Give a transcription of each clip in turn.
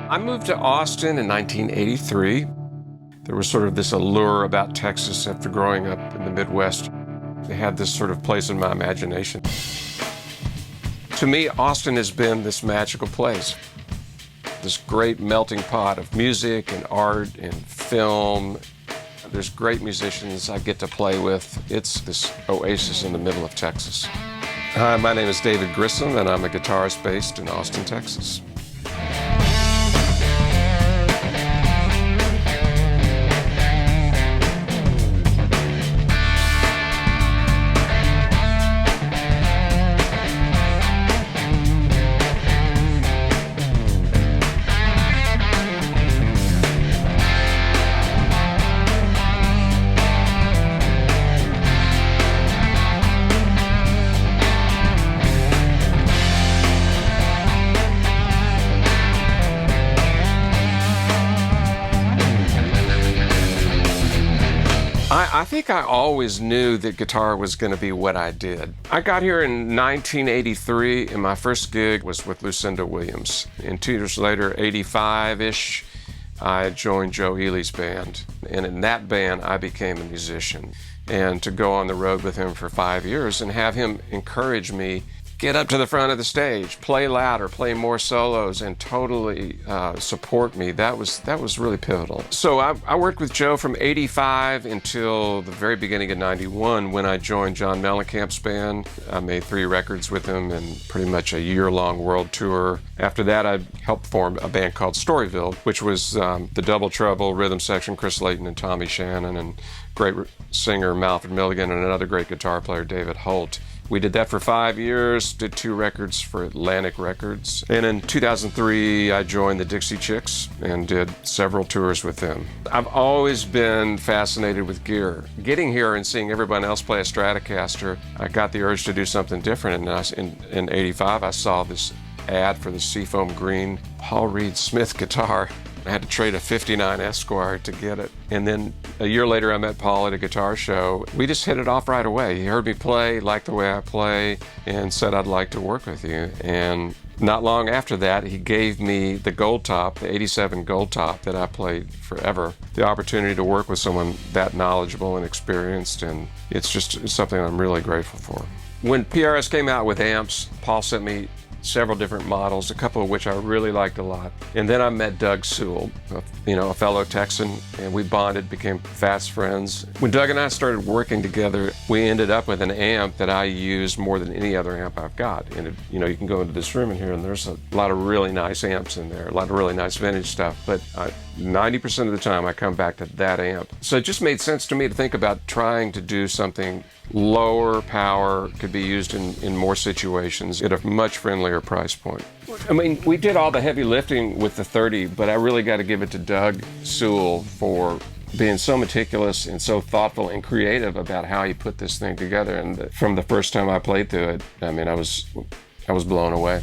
I moved to Austin in 1983. There was sort of this allure about Texas after growing up in the Midwest. It had this sort of place in my imagination. To me, Austin has been this magical place, this great melting pot of music and art and film. There's great musicians I get to play with. It's this oasis in the middle of Texas. Hi, my name is David Grissom, and I'm a guitarist based in Austin, Texas. I think I always knew that guitar was going to be what I did. I got here in 1983, and my first gig was with Lucinda Williams. And 2 years later, 85-ish, I joined Joe Ely's band. And in that band, I became a musician. And to go on the road with him for 5 years and have him encourage me, get up to the front of the stage, play louder, play more solos, and totally support me. That was really pivotal. So I worked with Joe from 85 until the very beginning of 91 when I joined John Mellencamp's band. I made 3 records with him and pretty much a year-long world tour. After that, I helped form a band called Storyville, which was the Double Trouble rhythm section, Chris Layton and Tommy Shannon, and great singer Malford Milligan, and another great guitar player, David Holt. We did that for 5 years, did 2 records for Atlantic Records. And in 2003, I joined the Dixie Chicks and did several tours with them. I've always been fascinated with gear. Getting here and seeing everyone else play a Stratocaster, I got the urge to do something different. And in 85, I saw this ad for the Seafoam Green Paul Reed Smith guitar. I had to trade a 59 Esquire to get it. And then a year later, I met Paul at a guitar show. We just hit it off right away. He heard me play, liked the way I play, and said, "I'd like to work with you." And not long after that, he gave me the Gold Top, the 87 Gold Top that I played forever, the opportunity to work with someone that knowledgeable and experienced, and it's something I'm really grateful for. When PRS came out with amps, Paul sent me several different models, a couple of which I really liked a lot. And then I met Doug Sewell, a fellow Texan, and we bonded, became fast friends. When Doug and I started working together, we ended up with an amp that I use more than any other amp I've got. And you can go into this room in here and there's a lot of really nice amps in there, a lot of really nice vintage stuff, but 90% of the time I come back to that amp. So it just made sense to me to think about trying to do something lower power, could be used in more situations at a much friendlier price point. I mean, we did all the heavy lifting with the 30, but I really got to give it to Doug Sewell for being so meticulous and so thoughtful and creative about how he put this thing together. And from the first time I played through it, I mean, I was blown away.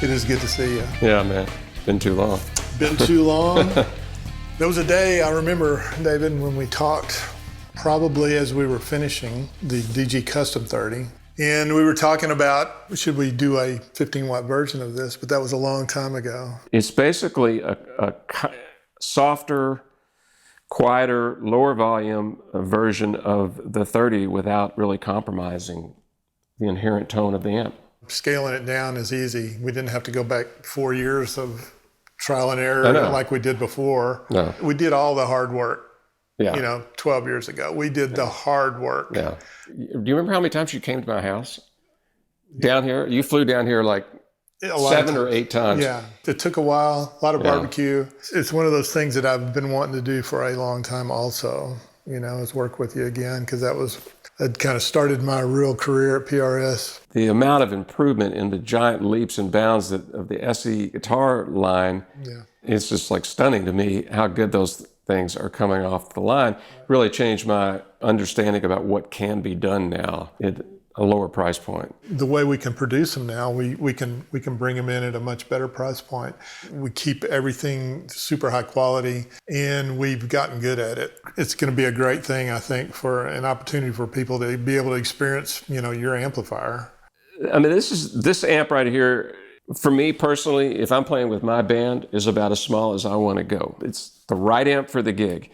It is good to see you. Yeah, man. Been too long. Been too long. There was a day, I remember, David, when we talked probably as we were finishing the DG Custom 30. And we were talking about, should we do a 15-watt version of this? But that was a long time ago. It's basically a softer, quieter, lower volume version of the 30 without really compromising the inherent tone of the amp. Scaling it down is easy. We didn't have to go back 4 years of trial and error like we did before. No. We did all the hard work, Yeah. 12 years ago. We did the hard work. Yeah. Do you remember how many times you came to my house? Down here? You flew down here like 7 or 8 times. Yeah. It took a while, a lot of barbecue. It's one of those things that I've been wanting to do for a long time also, is work with you again, because that was I'd kind of started my real career at PRS. The amount of improvement in the giant leaps and bounds of the SE guitar line, it's just like stunning to me how good those things are coming off the line. Really changed my understanding about what can be done now at a lower price point. The way we can produce them now, we can bring them in at a much better price point. We keep everything super high quality, and we've gotten good at it. It's going to be a great thing, I think, for an opportunity for people to be able to experience, your amplifier. I mean, this amp right here, for me personally, if I'm playing with my band, is about as small as I want to go. It's the right amp for the gig.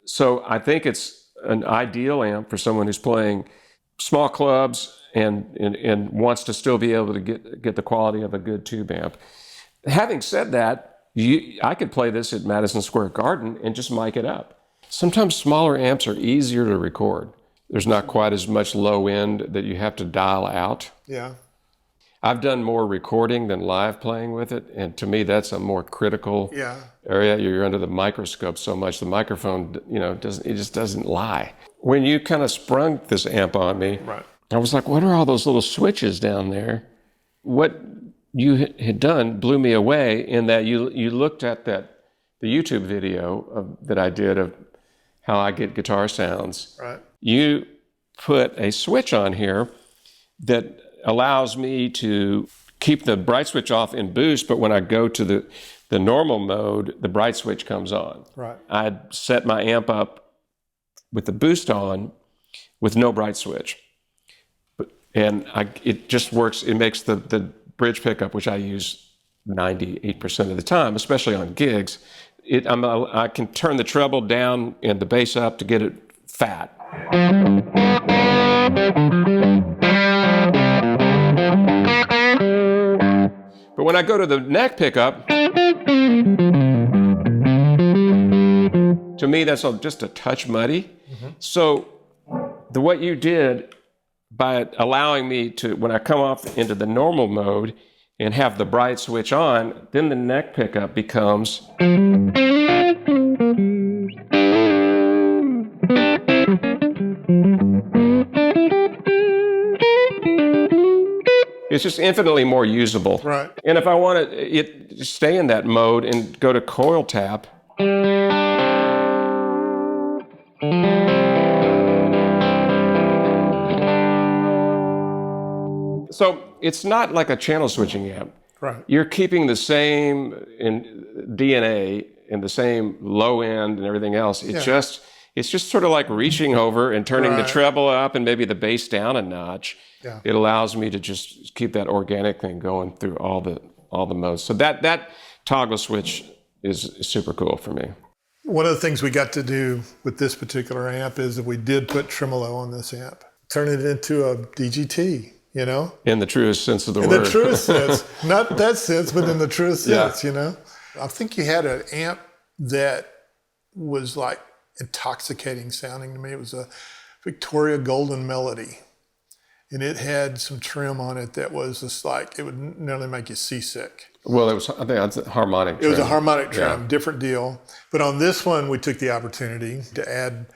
So I think it's an ideal amp for someone who's playing small clubs and wants to still be able to get the quality of a good tube amp. Having said that, I could play this at Madison Square Garden and just mic it up. Sometimes smaller amps are easier to record. There's not quite as much low end that you have to dial out. Yeah. I've done more recording than live playing with it, and to me that's a more critical area. You're under the microscope so much. The microphone, it just doesn't lie. When you kind of sprung this amp on me, I was like, what are all those little switches down there? What you had done blew me away in that you looked at the YouTube video that I did of how I get guitar sounds. Right. You put a switch on here that allows me to keep the bright switch off in boost, but when I go to the normal mode, the bright switch comes on. Right. I'd set my amp up with the boost on with no bright switch. It just works. It makes the bridge pickup, which I use 98% of the time, especially on gigs, I can turn the treble down and the bass up to get it fat. But when I go to the neck pickup, to me that's just a touch muddy. So what you did by allowing me to, when I come off into the normal mode and have the bright switch on, then the neck pickup becomes it's just infinitely more usable. Right. And if I want to stay in that mode and go to coil tap, so it's not like a channel switching amp. Right. You're keeping the same in DNA and the same low end and everything else. It's just sort of like reaching over and turning the treble up and maybe the bass down a notch. Yeah. It allows me to just keep that organic thing going through all the modes. So that toggle switch is super cool for me. One of the things we got to do with this particular amp is that we did put tremolo on this amp, turn it into a DGT. In the truest sense of the word. In the truest sense. Not that sense, but in the truest sense, I think you had an amp that was like intoxicating sounding to me. It was a Victoria Golden Melody. And it had some trim on it that was just like, it would nearly make you seasick. Well, I think that's a harmonic trim. It was a harmonic trim, different deal. But on this one, we took the opportunity to add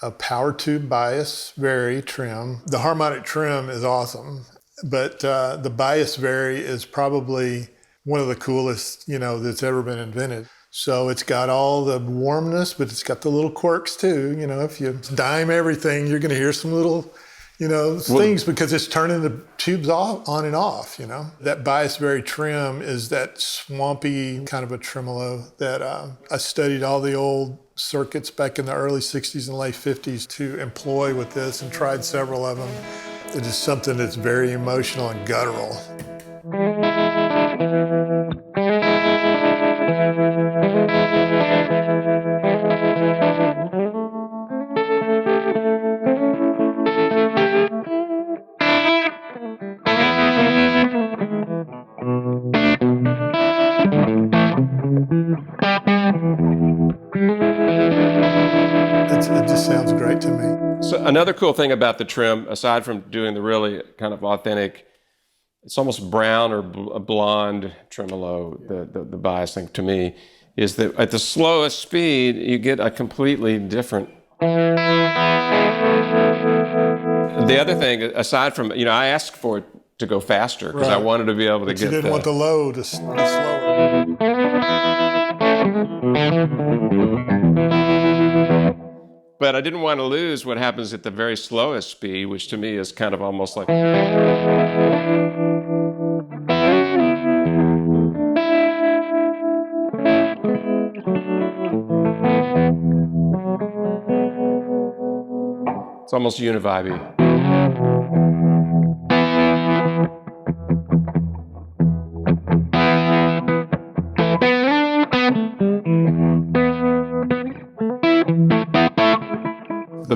a power tube bias vary trim. The harmonic trim is awesome, but the bias vary is probably one of the coolest, that's ever been invented. So it's got all the warmness, but it's got the little quirks too. If you dime everything, you're going to hear some little, things because it's turning the tubes on and off, That bias vary trim is that swampy kind of a tremolo that I studied all the old circuits back in the early 60s and late 50s to employ with this and tried several of them. It is something that's very emotional and guttural. It just sounds great to me. So another cool thing about the trim, aside from doing the really kind of authentic, it's almost brown or blonde tremolo, the bias thing to me, is that at the slowest speed, you get a completely different The other thing, aside from, I asked for it to go faster because I wanted to be able to but get you didn't want the low to slower. But I didn't want to lose what happens at the very slowest speed, which to me is kind of almost like... It's almost univibey.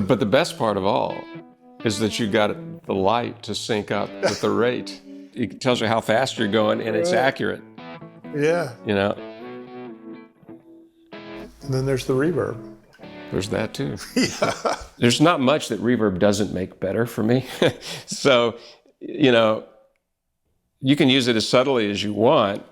But the best part of all is that you got the light to sync up with the rate. It tells you how fast you're going, and it's accurate. Yeah. And then there's the reverb. There's that too. Yeah. There's not much that reverb doesn't make better for me. So, you can use it as subtly as you want.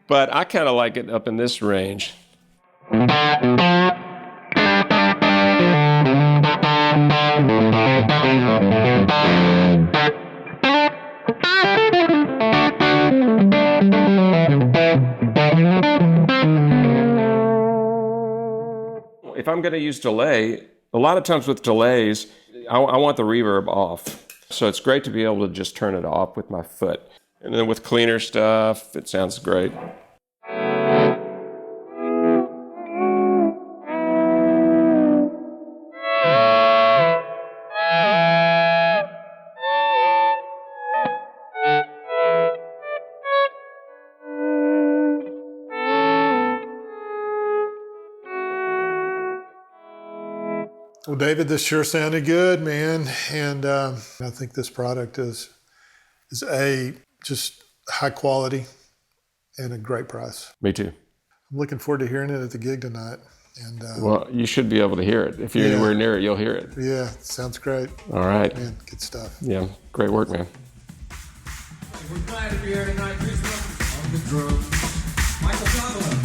But I kind of like it up in this range. If I'm going to use delay, a lot of times with delays, I want the reverb off. So it's great to be able to just turn it off with my foot. And then with cleaner stuff, it sounds great. Well, David, this sure sounded good, man. And I think this product is just high quality and a great price. Me too. I'm looking forward to hearing it at the gig tonight. And well, you should be able to hear it. If you're anywhere near it, you'll hear it. Yeah, sounds great. All right. Man, good stuff. Yeah, great work, man. We're glad to be here tonight. Grissom on the drums. Michael Donovan.